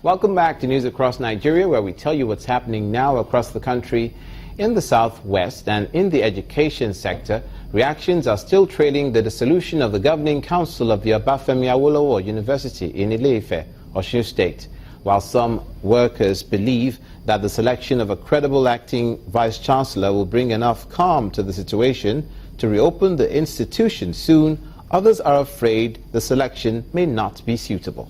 Welcome back to News Across Nigeria, where we tell you what's happening now across the country. In the southwest and in the education sector, reactions are still trailing the dissolution of the governing council of the Obafemi Awolowo University in Ile-Ife, Osun State. While some workers believe that the selection of a credible acting vice-chancellor will bring enough calm to the situation to reopen the institution soon, others are afraid the selection may not be suitable.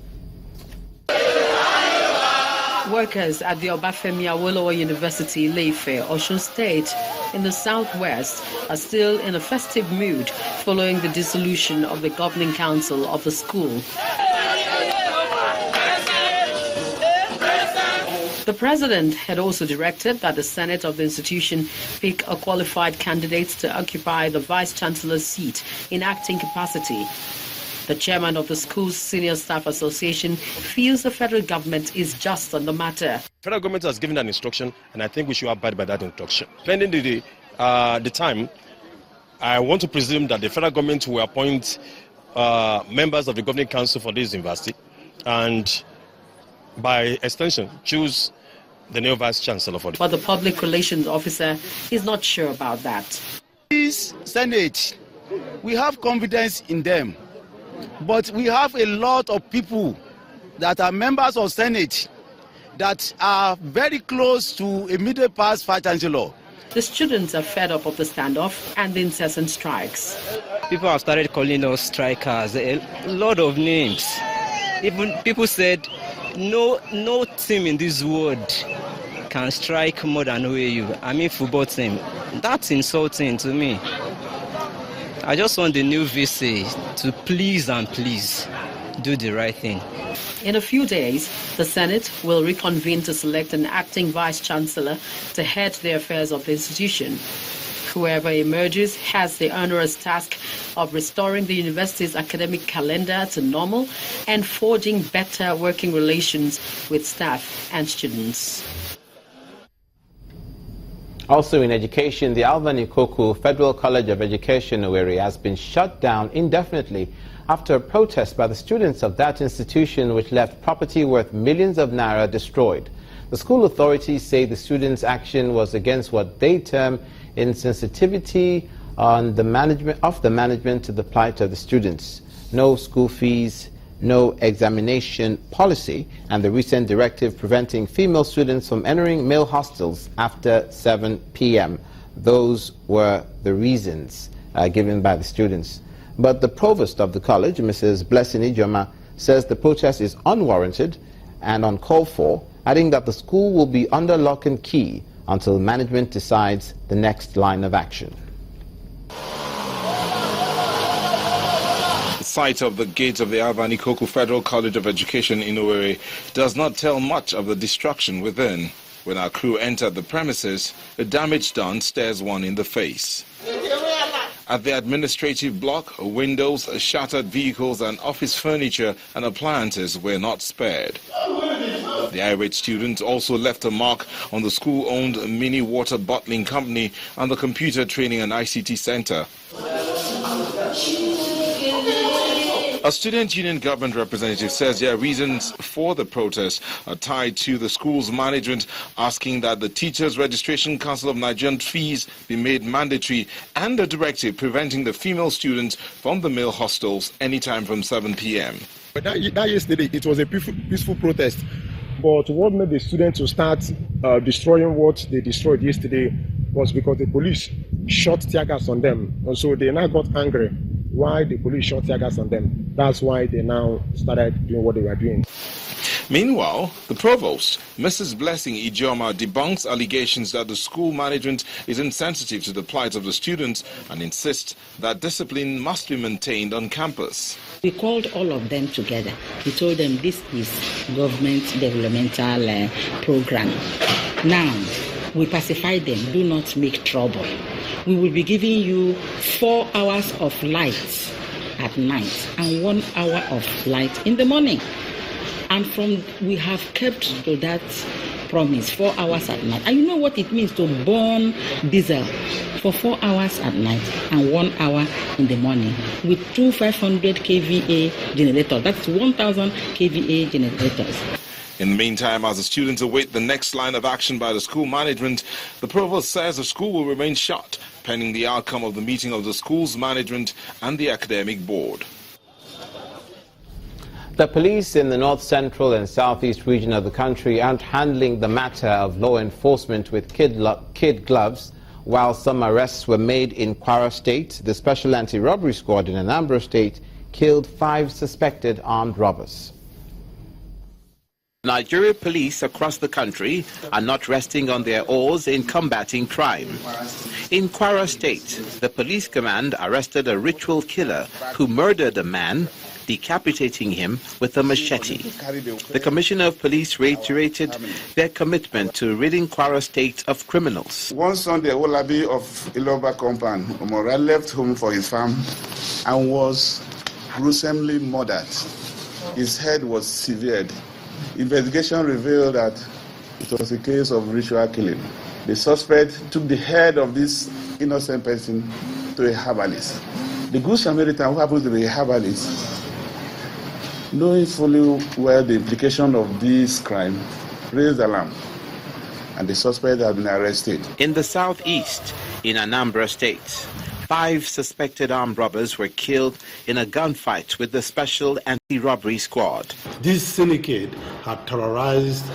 Workers at the Obafemi Awolowo University, Ile-Ife, Osun State, in the southwest, are still in a festive mood following the dissolution of the governing council of the school. The president had also directed that the Senate of the institution pick a qualified candidate to occupy the vice-chancellor's seat in acting capacity. The chairman of the school's Senior Staff Association feels the federal government is just on the matter. Federal government has given an instruction, and I think we should abide by that instruction. Pending the time, I want to presume that the federal government will appoint members of the governing council for this university, and by extension, choose the new vice-chancellor for it. But the public relations officer is not sure about that. This Senate, we have confidence in them. But we have a lot of people that are members of Senate that are very close to a middle past vice-chancellor. The students are fed up of the standoff and the incessant strikes. People have started calling us strikers, a lot of names. Even people said no team in this world can strike more than OAU. I mean football team. That's insulting to me. I just want the new VC to please do the right thing. In a few days, the Senate will reconvene to select an acting vice-chancellor to head the affairs of the institution. Whoever emerges has the onerous task of restoring the university's academic calendar to normal and forging better working relations with staff and students. Also in education, the Alvan Ikoku Federal College of Education, Owerri, has been shut down indefinitely after a protest by the students of that institution, which left property worth millions of naira destroyed. The school authorities say the students' action was against what they term insensitivity on the management to the plight of the students. No school fees, no examination policy, and the recent directive preventing female students from entering male hostels after 7 p.m. Those were the reasons given by the students. But the provost of the college, Mrs. Blessing Ijoma, says the protest is unwarranted and uncalled for, adding that the school will be under lock and key until management decides the next line of action. The site of the gate of the Alvan Ikoku Federal College of Education in Owerri does not tell much of the destruction within. When our crew entered the premises, the damage done stares one in the face. At the administrative block, windows, shattered vehicles and office furniture and appliances were not spared. The irate students also left a mark on the school-owned mini water bottling company and the computer training and ICT center. A student union government representative says their reasons for the protest are tied to the school's management asking that the Teachers Registration Council of Nigerian fees be made mandatory and a directive preventing the female students from the male hostels anytime from 7 p.m. But that yesterday, it was a peaceful protest. But what made the students to start destroying what they destroyed yesterday was because the police shot tear gas on them. And so they now got angry why the police shot tear gas on them. That's why they now started doing what they were doing. Meanwhile, the provost, Mrs. Blessing Ijoma, debunks allegations that the school management is insensitive to the plight of the students and insists that discipline must be maintained on campus. We called all of them together. We told them this is government developmental program. Now, we pacified them, do not make trouble. We will be giving you 4 hours of light at night and 1 hour of light in the morning. And we have kept to that promise, 4 hours at night. And you know what it means to burn diesel for 4 hours at night and 1 hour in the morning with 2 500 kVA generators. That's 1,000 kVA generators. In the meantime, as the students await the next line of action by the school management, the provost says the school will remain shut, pending the outcome of the meeting of the school's management and the academic board. The police in the north central and southeast region of the country aren't handling the matter of law enforcement with kid gloves. While some arrests were made in Kwara State, the Special Anti-Robbery Squad in Anambra State killed 5 suspected armed robbers. Nigeria police across the country are not resting on their oars in combating crime. In Kwara State, the police command arrested a ritual killer who murdered a man, decapitating him with a machete. The Commissioner of Police reiterated their commitment to ridding Kwara State of criminals. One Sunday, Olabi of Iloba compound, Omora left home for his farm and was gruesomely murdered. His head was severed. Investigation revealed that it was a case of ritual killing. The suspect took the head of this innocent person to a herbalist. The Good Samaritan, who happens to be a herbalist, knowing fully well the implication of this crime, raised alarm, and the suspect had been arrested. In the southeast, in Anambra State, 5 suspected armed robbers were killed in a gunfight with the Special Anti-Robbery Squad. This syndicate had terrorized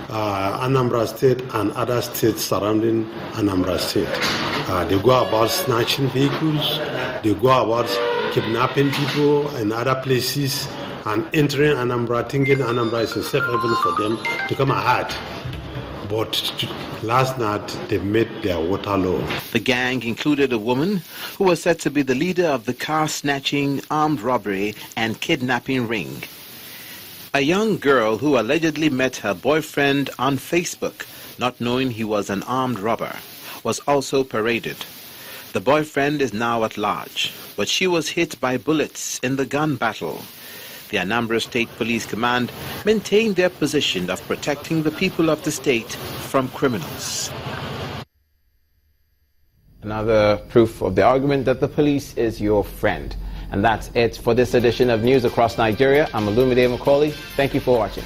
Anambra State and other states surrounding Anambra State. They go about snatching vehicles, they go about kidnapping people in other places and entering Anambra, thinking Anambra is a safe haven for them to come ahead. But last night, they made their water low. The gang included a woman who was said to be the leader of the car-snatching, armed robbery and kidnapping ring. A young girl who allegedly met her boyfriend on Facebook, not knowing he was an armed robber, was also paraded. The boyfriend is now at large, but she was hit by bullets in the gun battle. The Anambra State Police Command maintained their position of protecting the people of the state from criminals. Another proof of the argument that the police is your friend. And that's it for this edition of News Across Nigeria. I'm Olumide Macaulay. Thank you for watching.